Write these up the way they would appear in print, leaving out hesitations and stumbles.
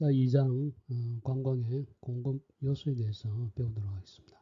자, 2장 관광의 공급 요소에 대해서 배우도록 하겠습니다.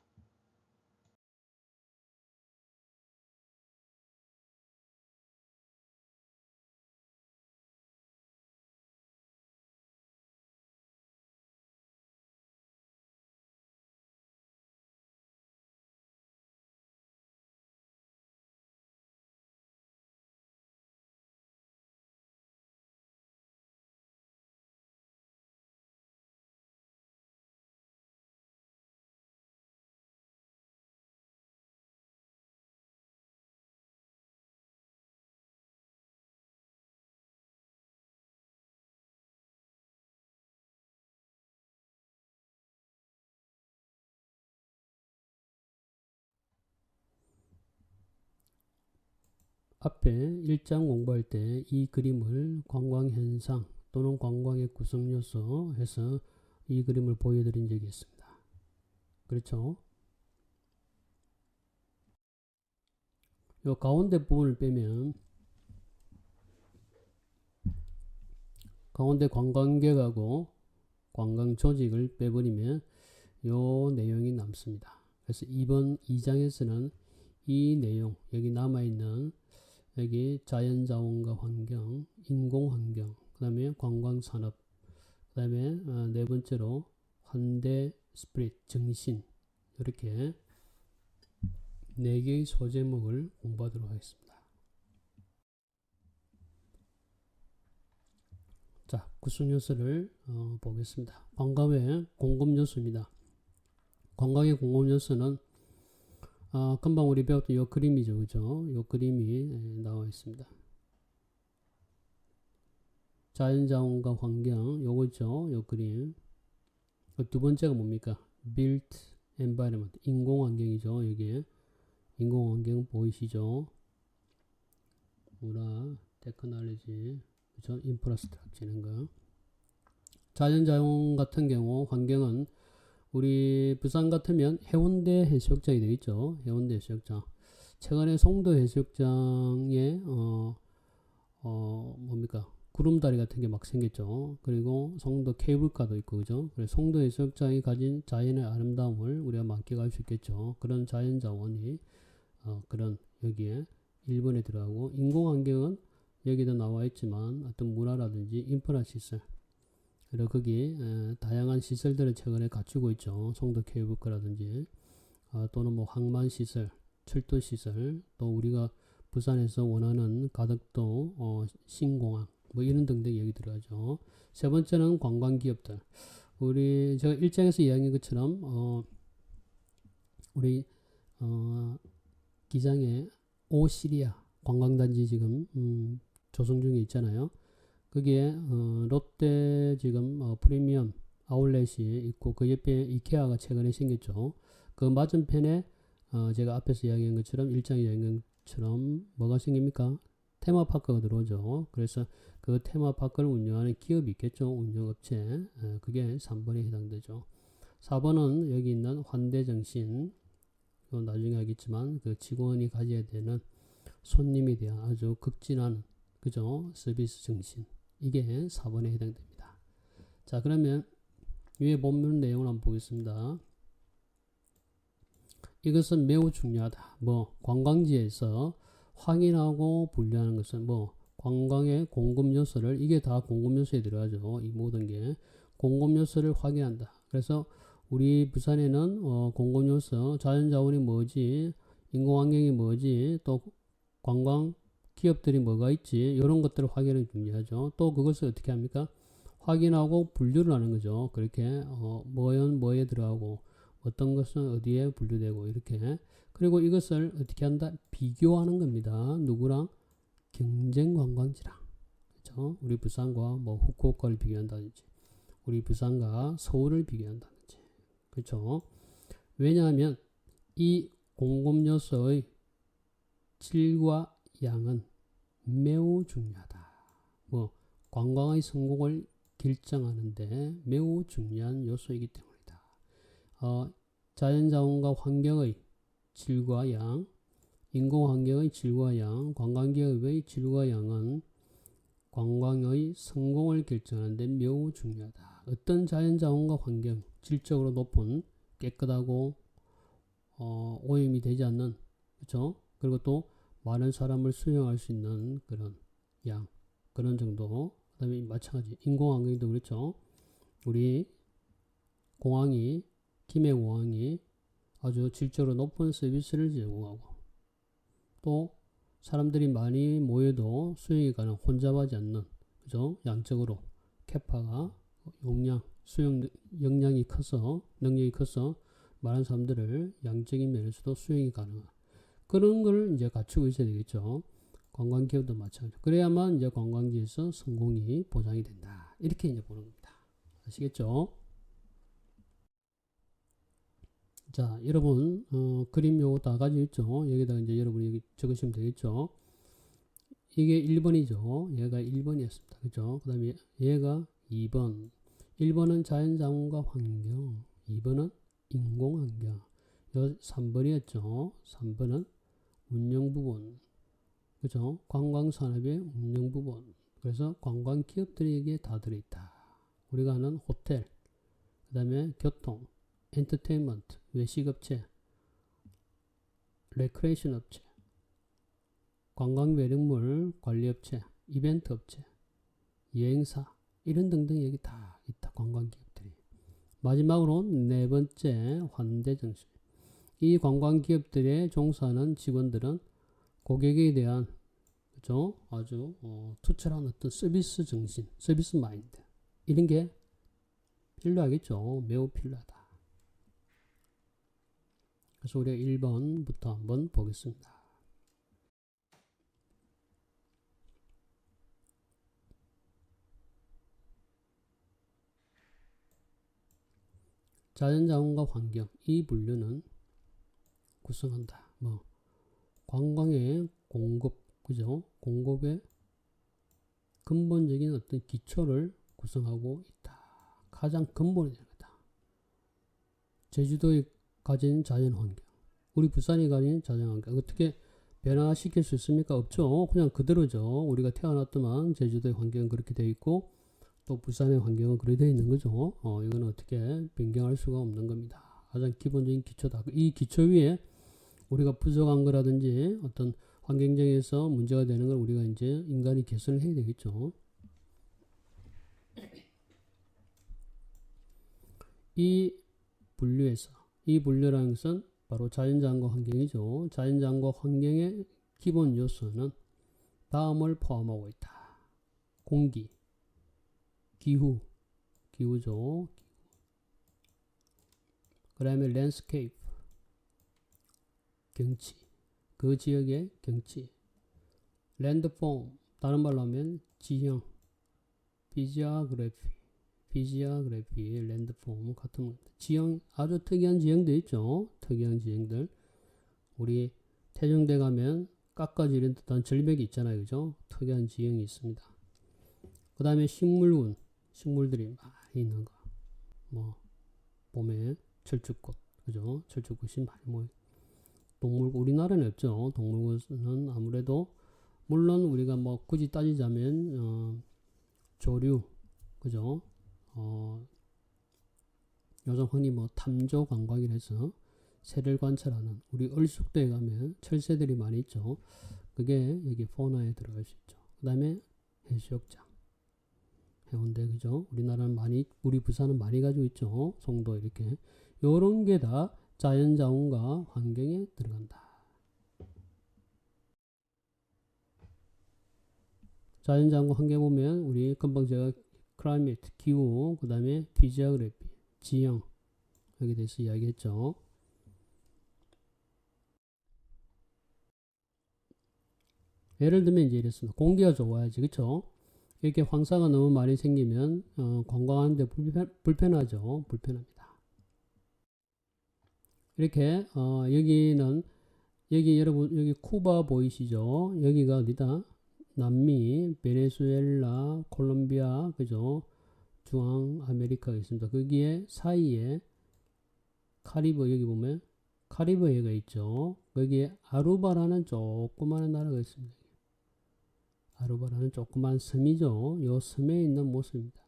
앞에 1장 공부할 때 이 그림을 관광현상 또는 관광의 구성요소 해서 이 그림을 보여드린 적이 있습니다. 그렇죠? 요 가운데 부분을 빼면 가운데 관광객하고 관광 조직을 빼버리면 요 내용이 남습니다. 그래서 이번 2장에서는 이 내용, 여기 남아있는 여기 자연자원과 환경, 인공환경, 그 다음에 관광산업, 그 다음에 네 번째로 환대, 스피릿, 정신, 이렇게 4개의 소제목을 공부하도록 하겠습니다. 자, 구성요소를 보겠습니다. 관광의 공급요소입니다. 관광의 공급요소는 금방 우리 배웠던 이 그림이죠. 그죠? 이 그림이 나와 있습니다. 자연자원과 환경, 요거죠. 요 그림. 두 번째가 뭡니까? built environment, 인공환경이죠. 여기에 인공환경 보이시죠? 문화, 테크놀로지, 그죠? 인프라스트럭처 이런 거. 자연자원 같은 경우 환경은 우리 부산 같으면 해운대 해수욕장이 되겠죠. 해운대 해수욕장. 최근에 송도 해수욕장에 뭡니까? 구름다리 같은 게 막 생겼죠. 그리고 송도 케이블카도 있고, 그죠? 그래서 송도 해수욕장이 가진 자연의 아름다움을 우리가 만끽할 수 있겠죠. 그런 자연 자원이 그런 여기에 일본에 들어가고, 인공환경은 여기도 나와 있지만 어떤 문화라든지 인프라 시설, 그리고 거기 다양한 시설들을 최근에 갖추고 있죠. 송도 케이블카라든지 또는 뭐 항만 시설, 철도 시설, 또 우리가 부산에서 원하는 가덕도 신공항 뭐 이런 등등 여기 들어가죠. 세 번째는 관광기업들. 우리 제가 일장에서 이야기한 것처럼 우리 기장에 오시리아 관광단지 지금 조성 중에 있잖아요. 거기에 롯데 지금 프리미엄 아울렛이 있고 그 옆에 이케아가 최근에 생겼죠. 그 맞은편에 제가 앞에서 이야기한 것처럼 일장에 이야기한 것처럼 뭐가 생깁니까? 테마파크가 들어오죠. 그래서 그 테마파크를 운영하는 기업이 있겠죠. 운영업체. 그게 3번에 해당되죠. 4번은 여기 있는 환대정신. 나중에 하겠지만 그 직원이 가져야 되는 손님에 대한 아주 극진한 그죠? 서비스 정신. 이게 4번에 해당됩니다. 자, 그러면 위에 본문 내용을 한번 보겠습니다. 이것은 매우 중요하다. 뭐 관광지에서 확인하고 분류하는 것은 뭐 관광의 공급 요소를 이게 다 공급 요소에 들어가죠. 이 모든 게 공급 요소를 확인한다. 그래서 우리 부산에는 공급 요소 자연자원이 뭐지, 인공환경이 뭐지, 또 관광 기업들이 뭐가 있지, 이런 것들을 확인하는 게 중요하죠. 또 그것을 어떻게 합니까? 확인하고 분류를 하는 거죠. 그렇게 뭐는 뭐에 들어가고 어떤 것은 어디에 분류되고 이렇게. 그리고 이것을 어떻게 한다? 비교하는 겁니다. 누구랑? 경쟁 관광지랑. 그렇죠? 우리 부산과 뭐 후쿠오카를 비교한다든지 우리 부산과 서울을 비교한다든지. 그렇죠? 왜냐하면 이 공급 요소의 질과 양은 매우 중요하다. 뭐 관광의 성공을 결정하는데 매우 중요한 요소이기 때문이다. 자연자원과 환경의 질과 양, 인공환경의 질과 양, 관광기업의 질과 양은 관광의 성공을 결정하는데 매우 중요하다. 어떤 자연자원과 환경, 질적으로 높은 깨끗하고 오염이 되지 않는, 그렇죠? 그리고 또 많은 사람을 수용할 수 있는 그런 양, 그런 정도. 그다음에 마찬가지 인공환경도 그렇죠. 우리 공항이, 김해공항이 아주 질적으로 높은 서비스를 제공하고, 또 사람들이 많이 모여도 수용이 가능, 혼잡하지 않는, 그죠? 양적으로 캐파가 용량, 수용 역량이 커서, 능력이 커서 많은 사람들을 양적인 면에서도 수용이 가능한 그런 걸 이제 갖추고 있어야 되겠죠. 관광기업도 마찬가지로. 그래야만 이제 관광지에서 성공이 보장이 된다. 이렇게 이제 보는 겁니다. 아시겠죠? 자, 여러분, 그림 요거 다 가지고 있죠? 여기다가 이제 여러분이 여기 적으시면 되겠죠? 이게 1번이죠. 얘가 1번이었습니다. 그죠? 그 다음에 얘가 2번. 1번은 자연자원과 환경. 2번은 인공환경. 요 3번이었죠. 3번은 운영부분. 그죠? 관광산업의 운영부분. 그래서 관광기업들에게 다 들어있다. 우리가 하는 호텔, 그 다음에 교통, 엔터테인먼트, 외식업체, 레크레이션 업체, 관광매력물 관리업체, 이벤트 업체, 여행사, 이런 등등 여기 다 있다. 관광기업들이. 마지막으로 네 번째, 환대정신. 이 관광기업들에 종사하는 직원들은 고객에 대한, 그죠? 아주 투철한 어떤 서비스 정신, 서비스 마인드, 이런 게 필요하겠죠. 매우 필요하다. 그래서 우리가 1번부터 한번 보겠습니다. 자연자원과 환경, 이 분류는 구성한다. 뭐 관광의 공급, 그죠? 공급의 근본적인 어떤 기초를 구성하고 있다. 가장 근본이 되는 거다. 제주도에 가진 자연환경, 우리 부산이 가진 자연환경 어떻게 변화시킬 수 있습니까? 없죠. 그냥 그대로죠. 우리가 태어났더만 제주도의 환경은 그렇게 되어 있고 또 부산의 환경은 그렇게 되어 있는 거죠. 이건 어떻게 변경할 수가 없는 겁니다. 가장 기본적인 기초다. 이 기초 위에 우리가 부족한 거라든지 어떤 환경적에서 문제가 되는 걸 우리가 이제 인간이 개선을 해야 되겠죠. 이 분류에서, 이 분류라는 것은 바로 자연자원과 환경이죠. 자연자원과 환경의 기본 요소는 다음을 포함하고 있다. 공기, 기후, 기후죠. 그 다음에 랜드스케이프, 경치, 그 지역의 경치, 랜드폼, 다른 말로 하면 지형, 피지오그래피, 랜드폼 같은 겁니다. 지형, 아주 특이한 지형도 있죠. 특이한 지형들. 우리 태종대 가면 깎아지른 듯한 절벽이 있잖아요. 그죠? 특이한 지형이 있습니다. 그 다음에 식물군, 식물들이 많이 있는 거. 뭐, 봄에 철쭉꽃, 그죠? 철쭉꽃이 많이 모여. 동물, 우리나라는 없죠. 동물군은 아무래도, 물론 우리가 뭐 굳이 따지자면, 조류, 그죠? 요즘 흔히 뭐 탐조 관광이라 해서 새를 관찰하는, 우리 얼숙도에 가면 철새들이 많이 있죠. 그게 여기 포나에 들어갈 수 있죠. 그 다음에 해수욕장, 해운대, 그죠? 우리나라는 많이, 우리 부산은 많이 가지고 있죠. 송도 이렇게. 요런 게 다 자연자원과 환경에 들어간다. 자연자원과 환경 보면 우리 금방 제가 클라이메트, 기후, 그 다음에 피지오그래피, 지형, 여기 대해서 이야기했죠. 예를 들면 이제 이랬습니다. 공기가 좋아야지, 그쵸? 이렇게 황사가 너무 많이 생기면 관광하는데 불편하죠. 불편합니다. 이렇게 여기는, 여기 여러분 여기 쿠바 보이시죠? 여기가 어디다? 남미, 베네수엘라, 콜롬비아, 그죠? 중앙 아메리카가 있습니다. 거기에 사이에 카리브, 여기 보면 카리브해가 있죠. 거기에 아루바라는 조그마한 나라가 있습니다. 아루바라는 조그만 섬이죠. 이 섬에 있는 모습입니다.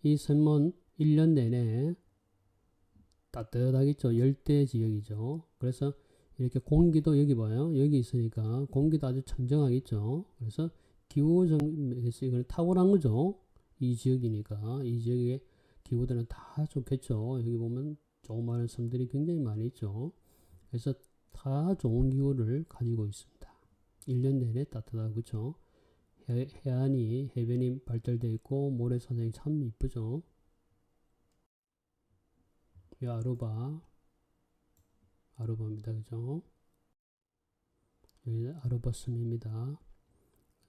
이 섬은 1년 내내 따뜻하겠죠. 열대 지역이죠. 그래서 이렇게 공기도 여기 봐요. 여기 있으니까 공기도 아주 청정하겠죠. 그래서 기후정에서 이걸 탁월한 거죠. 이 지역이니까 이 지역의 기후들은 다 좋겠죠. 여기 보면 조그마한 섬들이 굉장히 많이 있죠. 그래서 다 좋은 기후를 가지고 있습니다. 1년 내내 따뜻하고 그렇죠. 해안이 해변이 발달되어 있고 모래사장이 참 이쁘죠. 이 아루바입니다. 그죠? 여기 아루바 섬입니다.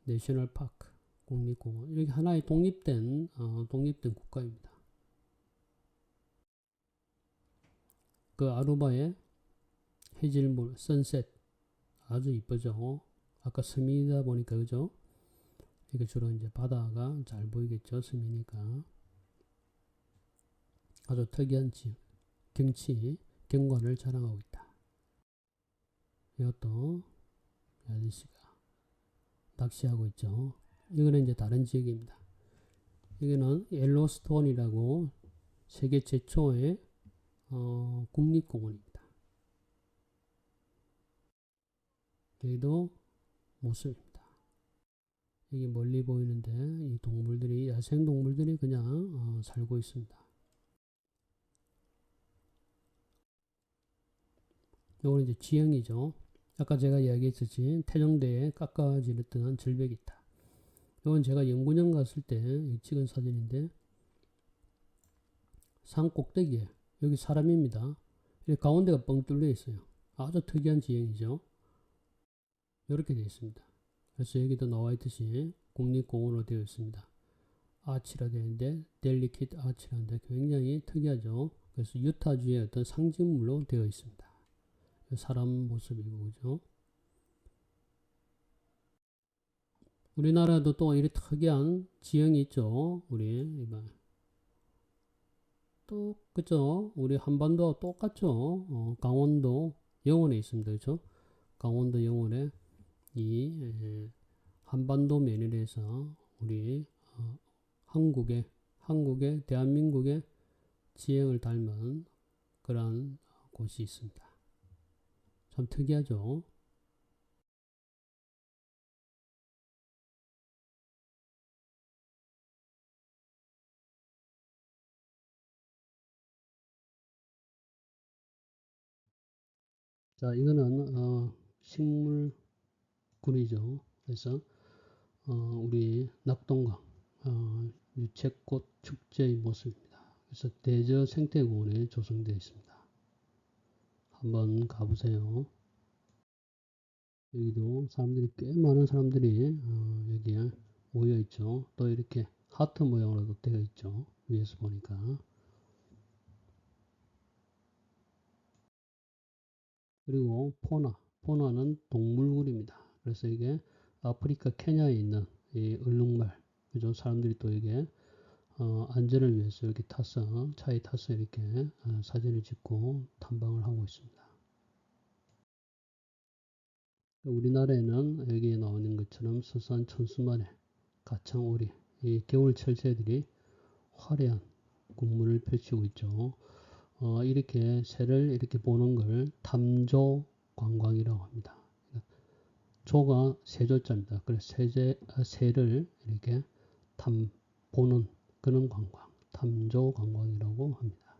내셔널 파크, 국립공원. 여기 하나의 독립된 국가입니다. 그 아루바의 해질물, 선셋 아주 이쁘죠. 아까 섬이다 보니까 그죠? 이게 주로 이제 바다가 잘 보이겠죠. 섬이니까 아주 특이한 경관을 자랑하고 있다. 이것도 아저씨가 낚시하고 있죠. 이거는 이제 다른 지역입니다. 여기는 옐로스톤이라고 세계 최초의 국립공원입니다. 여기도 모습입니다. 여기 멀리 보이는데 이 동물들이 야생 동물들이 그냥 살고 있습니다. 이거는 이제 지형이죠. 아까 제가 이야기했듯이 태종대에 깎아지르던 절벽이 있다. 이건 제가 연구년 갔을 때 찍은 사진인데 산 꼭대기에 여기 사람입니다. 가운데가 뻥 뚫려 있어요. 아주 특이한 지형이죠. 이렇게 되어 있습니다. 그래서 여기도 나와 있듯이 국립공원으로 되어 있습니다. 아치라 되어 있는데 델리킷 아치라인데 굉장히 특이하죠. 그래서 유타주의 어떤 상징물로 되어 있습니다. 사람 모습이고 그죠. 우리나라도 또 이렇게 특이한 지형이 있죠. 우리 또 그죠. 우리 한반도와 똑같죠. 강원도 영원에 있습니다. 그죠. 강원도 영원에 이 한반도 면일에서 우리 한국의 대한민국의 지형을 닮은 그러한 곳이 있습니다. 참 특이하죠. 자, 이거는 식물군이죠. 그래서 우리 낙동강 유채꽃 축제의 모습입니다. 그래서 대저 생태공원에 조성되어 있습니다. 한번 가보세요. 여기도 사람들이 꽤 많은 사람들이 여기에 모여 있죠. 또 이렇게 하트 모양으로도 되어 있죠. 위에서 보니까. 그리고 포나는 동물군입니다. 그래서 이게 아프리카 케냐에 있는 이 얼룩말, 그죠? 사람들이 또 이게 안전을 위해서 이렇게 차에 타서 이렇게 사진을 찍고 탐방을 하고 있습니다. 우리나라에는 여기에 나오는 것처럼 서산 천수만에 가창오리, 이 겨울철 새들이 화려한 국문을 펼치고 있죠. 이렇게 새를 이렇게 보는 걸 탐조 관광이라고 합니다. 조가 세조자입니다. 그래서 새를 이렇게 보는 그런 관광, 탐조 관광이라고 합니다.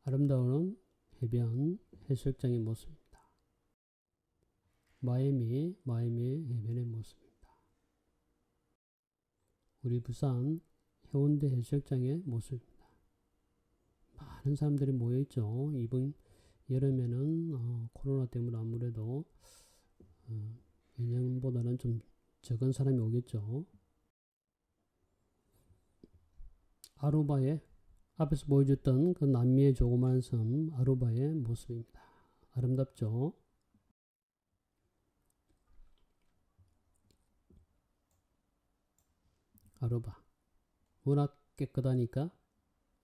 아름다운 해변, 해수욕장의 모습입니다. 마이애미 해변의 모습입니다. 우리 부산 해운대 해수욕장의 모습입니다. 많은 사람들이 모여있죠. 이번 여름에는 코로나 때문에 아무래도 예년보다는 좀 적은 사람이 오겠죠. 아루바의 앞에서 보여줬던 그 남미의 조그마한 섬 아루바의 모습입니다. 아름답죠. 아루바 워낙 깨끗하니까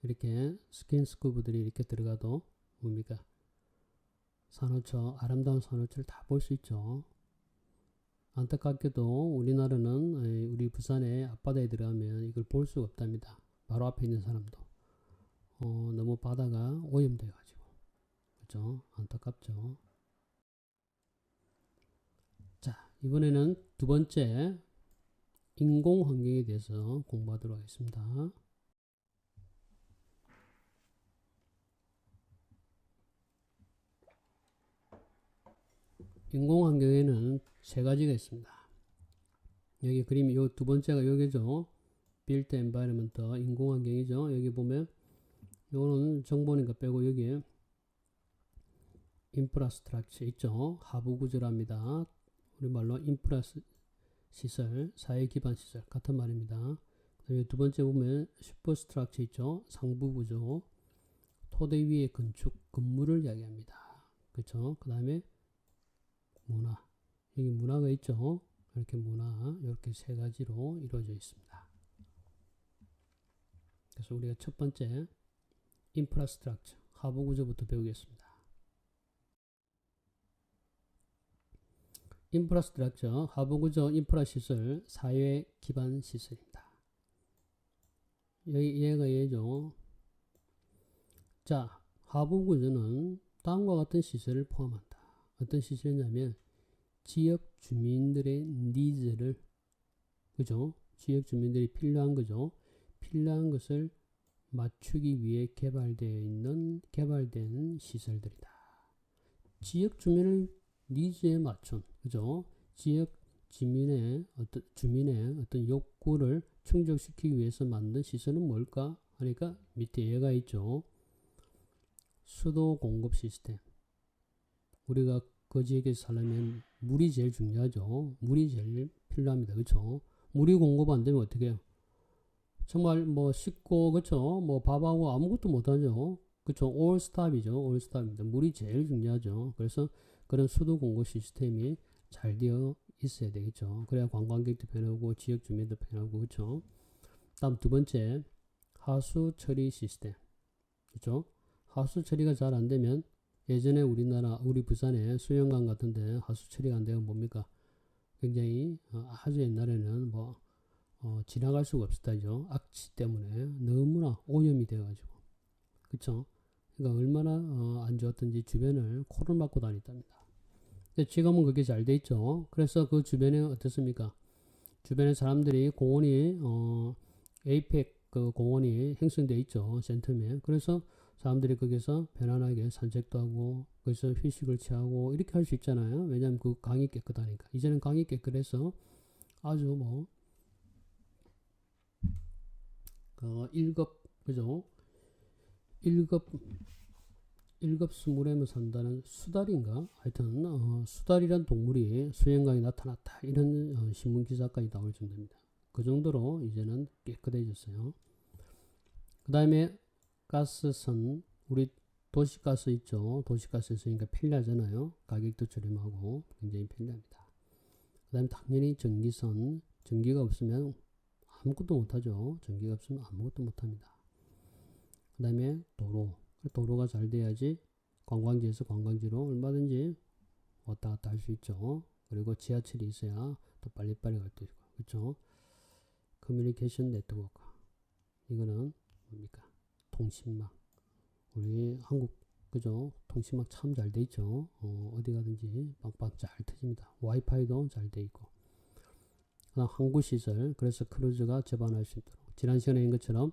이렇게 스킨스쿠버들이 이렇게 들어가도 뭡니까? 산호초, 아름다운 산호초를 다 볼 수 있죠. 안타깝게도 우리나라는 우리 부산의 앞바다에 들어가면 이걸 볼 수가 없답니다. 바로 앞에 있는 사람도 너무 바다가 오염되어 가지고 그렇죠? 안타깝죠. 자, 이번에는 두 번째 인공 환경에 대해서 공부하도록 하겠습니다. 인공 환경에는 세 가지가 있습니다. 여기 그림 요 두 번째가 여기죠. Built Environment 인공 환경이죠. 여기 보면 요거는 정보니까 빼고 여기에 인프라스트럭처 있죠. 하부 구조랍니다. 우리말로 인프라 시설, 사회 기반 시설 같은 말입니다. 그다음에 두 번째 보면 슈퍼스트럭처 있죠. 상부 구조, 토대 위의 건축, 건물을 이야기합니다. 그렇죠? 그다음에 문화, 여기 문화가 있죠. 이렇게 문화, 이렇게 세 가지로 이루어져 있습니다. 그래서 우리가 첫 번째 인프라스트럭처, 하부 구조부터 배우겠습니다. 인프라스트럭처, 하부 구조, 인프라 시설, 사회 기반 시설입니다. 얘가 얘죠. 자, 하부 구조는 다음과 같은 시설을 포함한다. 어떤 시설이냐면 지역 주민들의 니즈를, 그죠? 지역 주민들이 필요한 거죠. 필요한 것을 맞추기 위해 개발된 시설들이다. 지역 주민을 니즈에 맞춘, 그죠? 지역 주민의 어떤 욕구를 충족시키기 위해서 만든 시설은 뭘까? 하니까 밑에 얘가 있죠. 수도 공급 시스템. 우리가 그 지역에 살려면 물이 제일 중요하죠. 물이 제일 필요합니다. 그렇죠? 물이 공급 안 되면 어떻게 해요? 정말 뭐 씻고 그렇죠? 뭐 밥하고 아무것도 못 하죠. 그렇죠? 올스탑이죠. 올스탑입니다. 물이 제일 중요하죠. 그래서 그런 수도 공급 시스템이 잘 되어 있어야 되겠죠. 그래야 관광객도 편하고 지역 주민도 편하고 그렇죠? 다음 두 번째 하수 처리 시스템. 그렇죠? 하수 처리가 잘 안 되면 예전에 우리 부산에 수영강 같은데 하수 처리가 안 되면 뭡니까? 굉장히 아주 옛날에는 지나갈 수가 없었다죠. 악취 때문에 너무나 오염이 되어가지고. 그쵸? 그러니까 얼마나 안 좋았던지 주변을 코를 막고 다녔답니다. 근데 지금은 그게 잘 돼 있죠. 그래서 그 주변에 어떻습니까? 주변에 사람들이 공원이 에이펙 그 공원이 형성되어 있죠. 센텀에. 그래서 사람들이 거기서 편안하게 산책도 하고 거기서 휴식을 취하고 이렇게 할 수 있잖아요. 왜냐하면 그 강이 깨끗하니까. 이제는 강이 깨끗해서 아주 그 1급 그죠? 1급 수물에만 산다는 수달인가? 하여튼 수달이란 동물이 수영강에 나타났다. 이런 신문 기사까지 나올 정도입니다. 그 정도로 이제는 깨끗해졌어요. 그 다음에 가스선, 우리 도시가스 있죠. 도시가스 있으니까 편리하잖아요. 가격도 저렴하고 굉장히 편리합니다. 그 다음에 당연히 전기선, 전기가 없으면 아무것도 못하죠. 전기가 없으면 아무것도 못합니다. 그 다음에 도로가 잘 돼야지 관광지에서 관광지로 얼마든지 왔다 갔다 할 수 있죠. 그리고 지하철이 있어야 또 빨리빨리 갈 수 있고 그렇죠. 커뮤니케이션 네트워크, 이거는 뭡니까? 통신망. 우리 한국 그죠? 통신망 참 잘 돼 있죠. 어디 가든지 빵빵 잘 터집니다. 와이파이도 잘 돼 있고. 항구 시설, 그래서 크루즈가 접안할 수 있도록. 지난 시간에 한 것처럼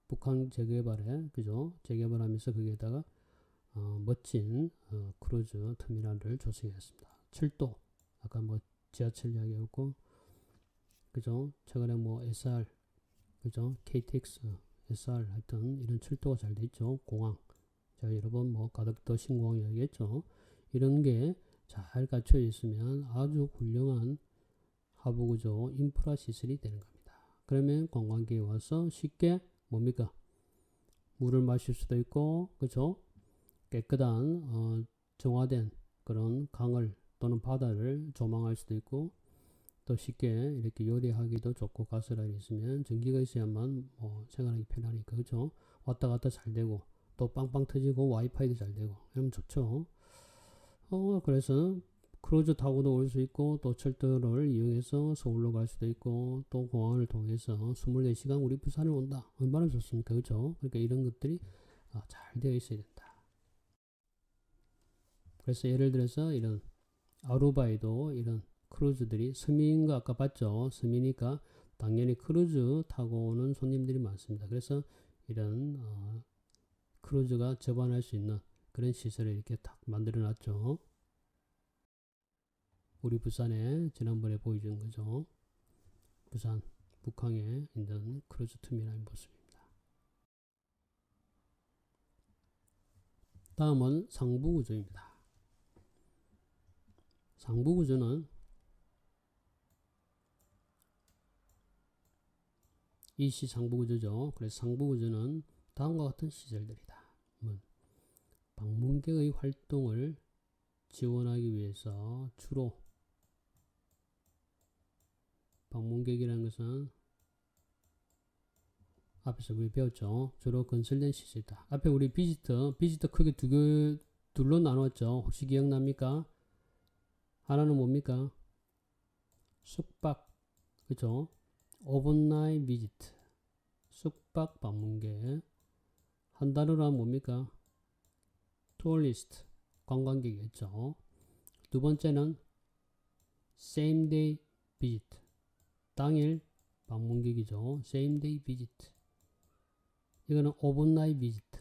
북한 재개발에 그죠? 재개발하면서 거기에다가 멋진 크루즈 터미널을 조성했습니다. 철도, 아까 지하철 이야기했고, 그죠? 최근에 SR, 그죠? KTX, SR 하여튼 이런 철도가 잘 돼 있죠. 공항. 자, 여러분 가덕도 신공항 이야기했죠. 이런 게 잘 갖춰져 있으면 아주 훌륭한 하부구조 인프라 시설이 되는 겁니다. 그러면 관광객이 와서 쉽게 뭡니까? 물을 마실 수도 있고, 그죠? 깨끗한 정화된 그런 강을 또는 바다를 조망할 수도 있고, 또 쉽게 이렇게 요리하기도 좋고 가스라인이 있으면 전기가 있어야만 생활하기 편하니까 그죠? 왔다 갔다 잘 되고 또 빵빵 터지고 와이파이도 잘 되고 이러면 좋죠. 그래서 크루즈 타고도 올 수 있고 또 철도를 이용해서 서울로 갈 수도 있고 또 공항을 통해서 24시간 우리 부산을 온다. 얼마나 좋습니까? 그죠? 그러니까 이런 것들이 잘 되어 있어야 된다. 그래서 예를 들어서 이런 아루바에도 이런 크루즈들이 서민인 거 아까 봤죠? 서민이니까 당연히 크루즈 타고 오는 손님들이 많습니다. 그래서 이런 크루즈가 접안할 수 있는 그런 시설을 이렇게 딱 만들어 놨죠. 우리 부산에 지난번에 보여준 거죠. 부산 북항에 있는 크루즈 터미널 모습입니다. 다음은 상부구조입니다. 상부구조는 이시 상부구조죠. 그래서 상부구조는 다음과 같은 시설들이다. 방문객의 활동을 지원하기 위해서 주로 방문객이라는 것은 앞에서 우리 배웠죠. 주로 건설된 시설이다. 앞에 우리 비지터 크게 둘로 나눴죠. 혹시 기억납니까? 하나는 뭡니까? 숙박, 그죠? 오버나잇 비지트, 숙박 방문객. 한 단어로 하면 뭡니까? 투어리스트, 관광객이었죠. 두 번째는 same day visit, 당일 방문객이죠. same day visit. 이거는 overnight visit.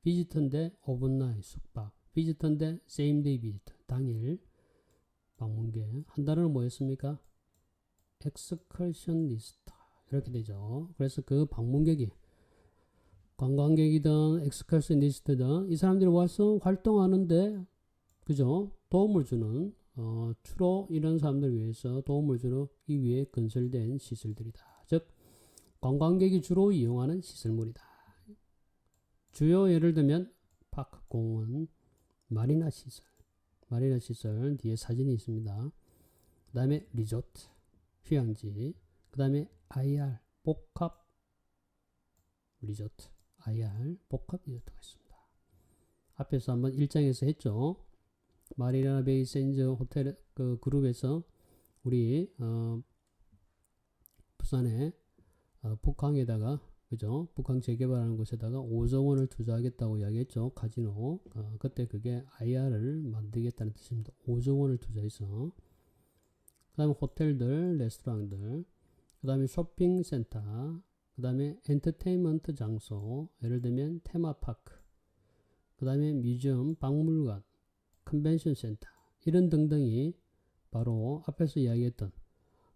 비지터인데 overnight 숙박. 비지터인데 same day visit. 당일 방문객. 한 단어는 뭐였습니까? excursionist. 이렇게 되죠. 그래서 그 방문객이 관광객이든 excursionist든 이 사람들이 와서 활동하는데 그죠? 도움을 주는 주로 이런 사람들 위해서 도움을 주기 위해 건설된 시설들이다. 즉 관광객이 주로 이용하는 시설물이다. 주요 예를 들면 파크, 공원, 마리나 시설 뒤에 사진이 있습니다. 그 다음에 리조트, 휴양지, 그 다음에 IR, 복합 리조트, IR, 복합 리조트가 있습니다. 앞에서 한번 1장에서 했죠. 마리나 베이 샌즈 호텔 그 그룹에서 우리 부산에 북항에다가 그죠? 북한 재개발하는 곳에다가 5조 원을 투자하겠다고 이야기했죠. 카지노. 그때 그게 IR을 만들겠다는 뜻입니다. 5조 원을 투자해서. 그 다음에 호텔들, 레스토랑들, 그 다음에 쇼핑센터, 그 다음에 엔터테인먼트 장소, 예를 들면 테마파크, 그 다음에 뮤지엄, 박물관, 컨벤션 센터, 이런 등등이 바로 앞에서 이야기했던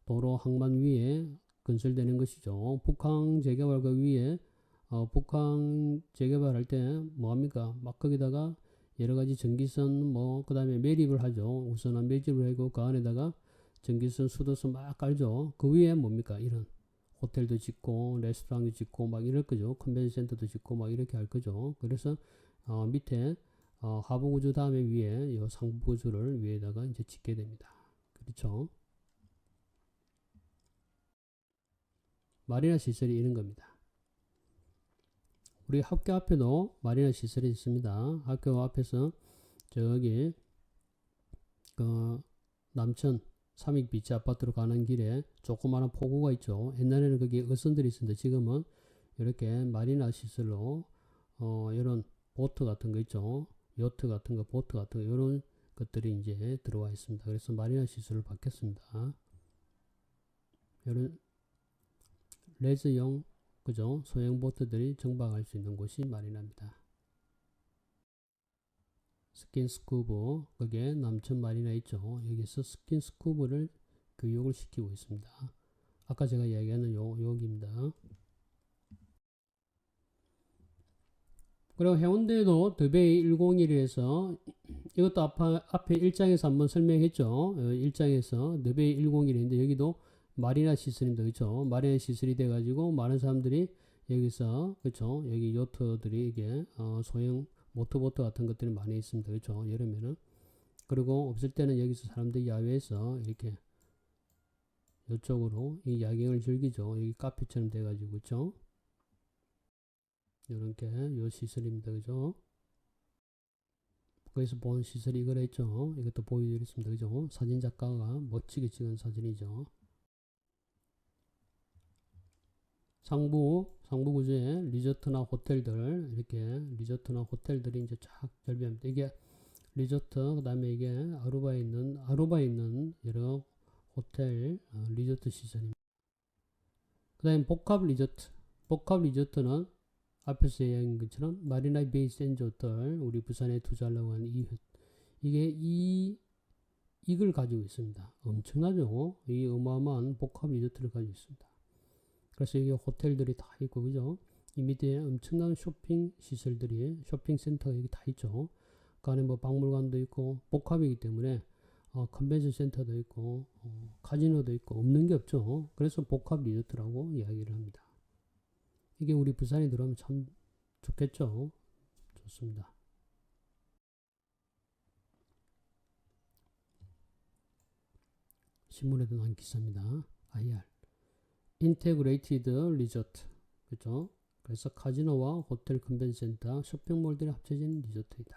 도로 항만 위에 건설되는 것이죠. 북한 재개발과 위에 북한 재개발할 때 뭐합니까? 막 거기다가 여러가지 전기선 그 다음에 매립을 하죠. 우선은 매집을 하고 그 안에다가 전기선 수도선 막 깔죠. 그 위에 뭡니까? 이런 호텔도 짓고 레스토랑도 짓고 막 이럴 거죠. 컨벤션 센터도 짓고 막 이렇게 할 거죠. 그래서 밑에 하부구조 다음에 위에 이 상부구조를 위에다가 이제 짓게 됩니다. 그렇죠? 마리나 시설이 이런 겁니다. 우리 학교 앞에도 마리나 시설이 있습니다. 학교 앞에서 저기 그 남천 삼익비치 아파트로 가는 길에 조그마한 포구가 있죠. 옛날에는 거기 어선들이 있었는데 지금은 이렇게 마리나 시설로 이런 보트 같은 거 있죠. 요트 같은 거, 보트 같은 거 이런 것들이 이제 들어와 있습니다. 그래서 마리나 시설을 바뀌었습니다. 이런 레저용 그죠? 소형 보트들이 정박할 수 있는 곳이 마리나입니다. 스킨스쿠버 거기에 남천 마리나 있죠. 여기서 스킨스쿠버를 교육을 시키고 있습니다. 아까 제가 이야기하는 여기입니다. 그리고 해운대도 더베이 101에서 이것도 앞에 1장에서 한번 설명했죠. 1장에서 더베이 101인데 여기도 마리나 시설입니다. 그렇죠? 마리나 시설이 돼 가지고 많은 사람들이 여기서 그렇죠? 여기 요트들이 이게 소형 모터보트 같은 것들이 많이 있습니다. 그렇죠? 여름에는. 그리고 없을 때는 여기서 사람들이 야외에서 이렇게 이쪽으로 이 야경을 즐기죠. 여기 카페처럼 돼가지고, 그죠? 요런 게 요 시설입니다. 그죠? 거기서 본 시설이 이거라 했죠. 이것도 보여드렸습니다. 그죠? 사진 작가가 멋지게 찍은 사진이죠. 상부 구조에 리조트나 호텔들, 이렇게 리조트나 호텔들이 이제 쫙 절비합니다. 이게 리조트, 그 다음에 이게 아루바에 있는 여러 호텔, 리조트 시설입니다. 그 다음에 복합 리조트는 앞에서 얘기한 것처럼 마리나 베이 샌즈 호텔, 우리 부산에 투자하려고 하는 이게 이걸 가지고 있습니다. 엄청나죠? 이 어마어마한 복합 리조트를 가지고 있습니다. 그래서 이게 호텔들이 다 있고, 그죠? 이 밑에 엄청난 쇼핑 시설들이, 쇼핑 센터가 여기 다 있죠. 그 안에 뭐 박물관도 있고, 복합이기 때문에, 컨벤션 센터도 있고, 카지노도 있고, 없는 게 없죠. 그래서 복합 리조트라고 이야기를 합니다. 이게 우리 부산에 들어오면 참 좋겠죠. 좋습니다. 신문에도 나온 기사입니다. IR. 인테그레이티드 리조트. 그죠? 그래서 카지노와 호텔 컨벤션 센터, 쇼핑몰들이 합쳐진 리조트이다.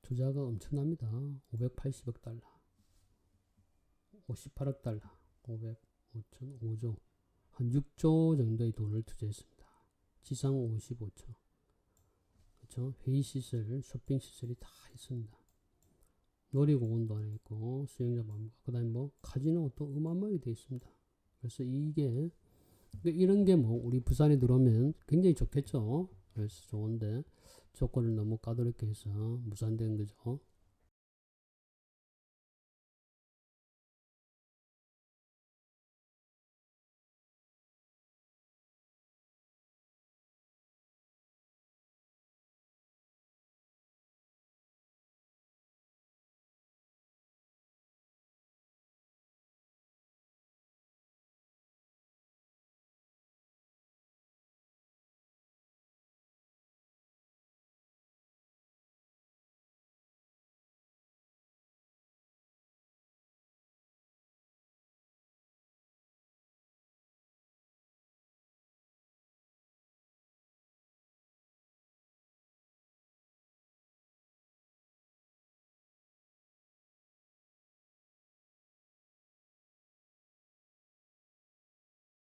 투자가 엄청납니다. 580억 달러. 58억 달러. 500, 5천, 5조. 한 6조 정도의 돈을 투자했습니다. 지상 55초. 그렇죠? 회의시설, 쇼핑시설이 다 있습니다. 놀이공원도 안에 있고, 수영장도 그 다음에 뭐, 카지노 또 어마어마하게 되어 있습니다. 그래서 이게, 이런 게 뭐, 우리 부산에 들어오면 굉장히 좋겠죠? 그래서 좋은데, 조건을 너무 까다롭게 해서 무산된 거죠.